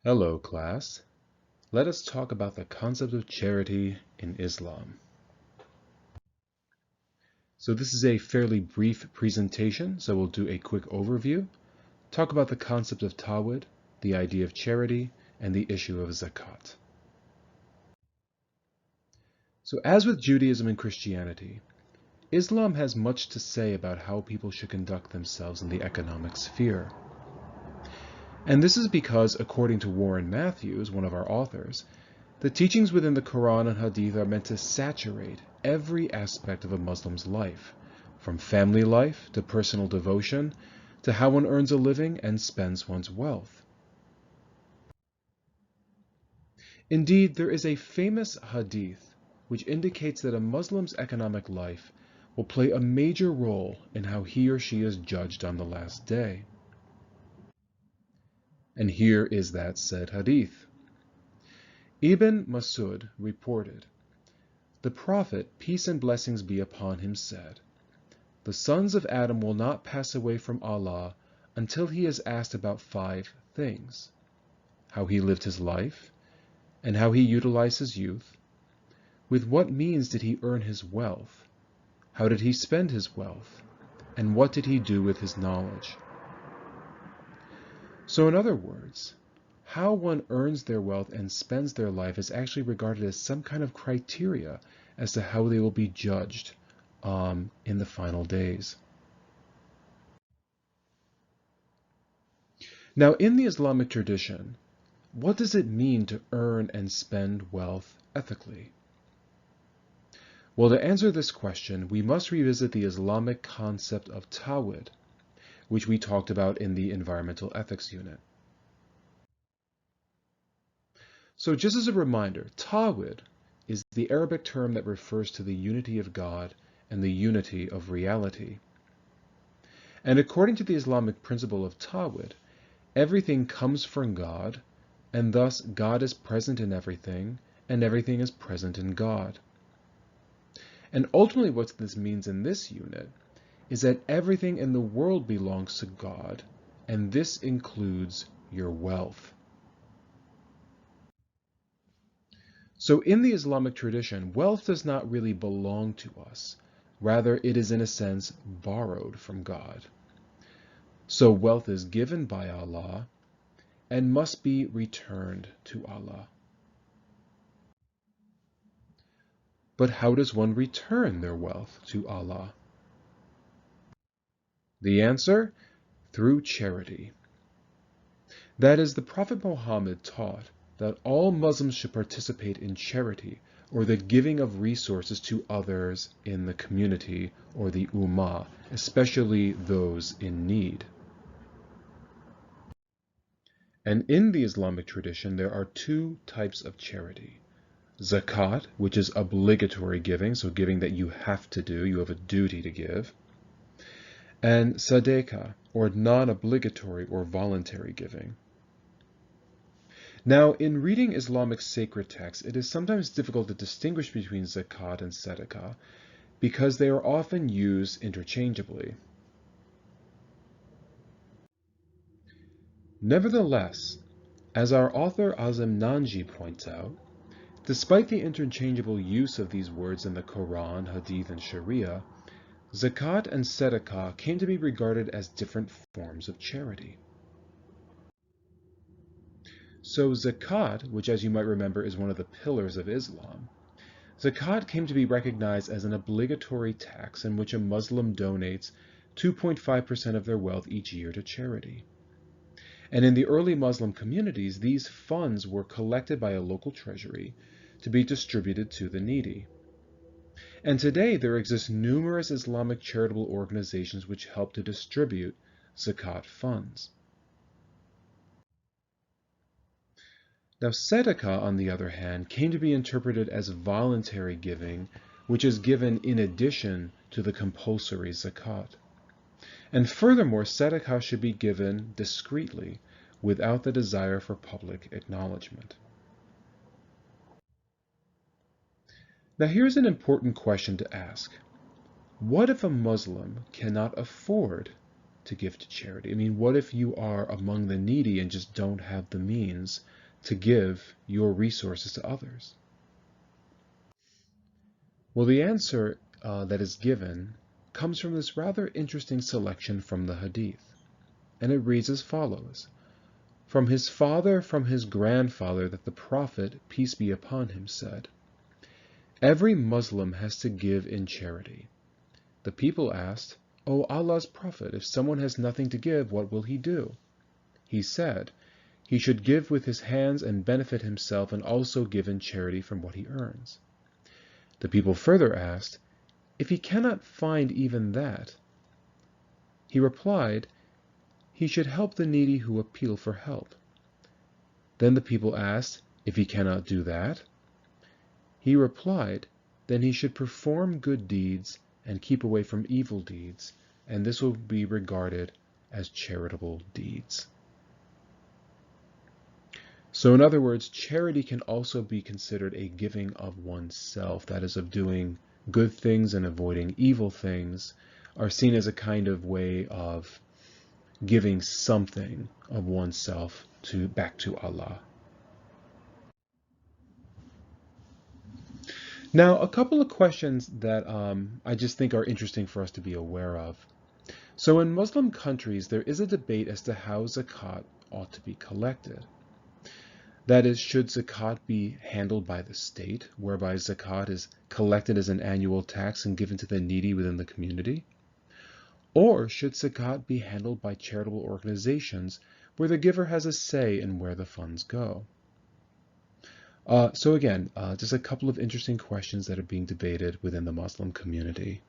Hello, class. Let us talk about the concept of charity in Islam. So this is a fairly brief presentation, so we'll do a quick overview, talk about the concept of tawhid, the idea of charity, and the issue of zakat. So as with Judaism and Christianity, Islam has much to say about how people should conduct themselves in the economic sphere. And this is because, according to Warren Matthews, one of our authors, the teachings within the Quran and Hadith are meant to saturate every aspect of a Muslim's life, from family life to personal devotion to how one earns a living and spends one's wealth. Indeed, there is a famous Hadith which indicates that a Muslim's economic life will play a major role in how he or she is judged on the last day. And here is that said Hadith. Ibn Masud reported, "The Prophet, peace and blessings be upon him, said, 'The sons of Adam will not pass away from Allah until he is asked about 5 things: how he lived his life, and how he utilized his youth, with what means did he earn his wealth, how did he spend his wealth, and what did he do with his knowledge.'" So in other words, how one earns their wealth and spends their life is actually regarded as some kind of criteria as to how they will be judged in the final days. Now, in the Islamic tradition, what does it mean to earn and spend wealth ethically? Well, to answer this question, we must revisit the Islamic concept of tawhid, which we talked about in the environmental ethics unit. So just as a reminder, tawhid is the Arabic term that refers to the unity of God and the unity of reality. And according to the Islamic principle of tawhid, everything comes from God, and thus God is present in everything, and everything is present in God. And ultimately what this means in this unit is that everything in the world belongs to God, and this includes your wealth. So in the Islamic tradition, wealth does not really belong to us. Rather, it is in a sense borrowed from God. So wealth is given by Allah and must be returned to Allah. But how does one return their wealth to Allah? The answer? Through charity. That is, the Prophet Muhammad taught that all Muslims should participate in charity, or the giving of resources to others in the community or the ummah, especially those in need. And in the Islamic tradition, there are 2 types of charity. Zakat, which is obligatory giving, so giving that you have to do, you have a duty to give. And sadaqah, or non-obligatory or voluntary giving. Now, in reading Islamic sacred texts, it is sometimes difficult to distinguish between zakat and sadaqah because they are often used interchangeably. Nevertheless, as our author Azim Nanji points out, despite the interchangeable use of these words in the Quran, Hadith, and Sharia, zakat and sadaqah came to be regarded as different forms of charity. So zakat, which as you might remember is one of the pillars of Islam, zakat came to be recognized as an obligatory tax in which a Muslim donates 2.5% of their wealth each year to charity. And in the early Muslim communities, these funds were collected by a local treasury to be distributed to the needy. And today there exist numerous Islamic charitable organizations which help to distribute zakat funds. Now, sadaqah, on the other hand, came to be interpreted as voluntary giving, which is given in addition to the compulsory zakat. And furthermore, sadaqah should be given discreetly, without the desire for public acknowledgement. Now, here's an important question to ask. What if a Muslim cannot afford to give to charity? I mean, what if you are among the needy and just don't have the means to give your resources to others? Well, the answer that is given comes from this rather interesting selection from the Hadith. And it reads as follows: From his father, from his grandfather, that the Prophet, peace be upon him, said, "Every Muslim has to give in charity." The people asked, "O Allah's Prophet, if someone has nothing to give, what will he do?" He said, "He should give with his hands and benefit himself, and also give in charity from what he earns." The people further asked, "If he cannot find even that?" He replied, "He should help the needy who appeal for help." Then the people asked, "If he cannot do that?" He replied, "Then he should perform good deeds and keep away from evil deeds, and this will be regarded as charitable deeds." So in other words, charity can also be considered a giving of oneself, that is, of doing good things and avoiding evil things, are seen as a kind of way of giving something of oneself back to Allah. Now, a couple of questions that I just think are interesting for us to be aware of. So in Muslim countries, there is a debate as to how zakat ought to be collected. That is, should zakat be handled by the state, whereby zakat is collected as an annual tax and given to the needy within the community? Or should zakat be handled by charitable organizations where the giver has a say in where the funds go? So again, just a couple of interesting questions that are being debated within the Muslim community.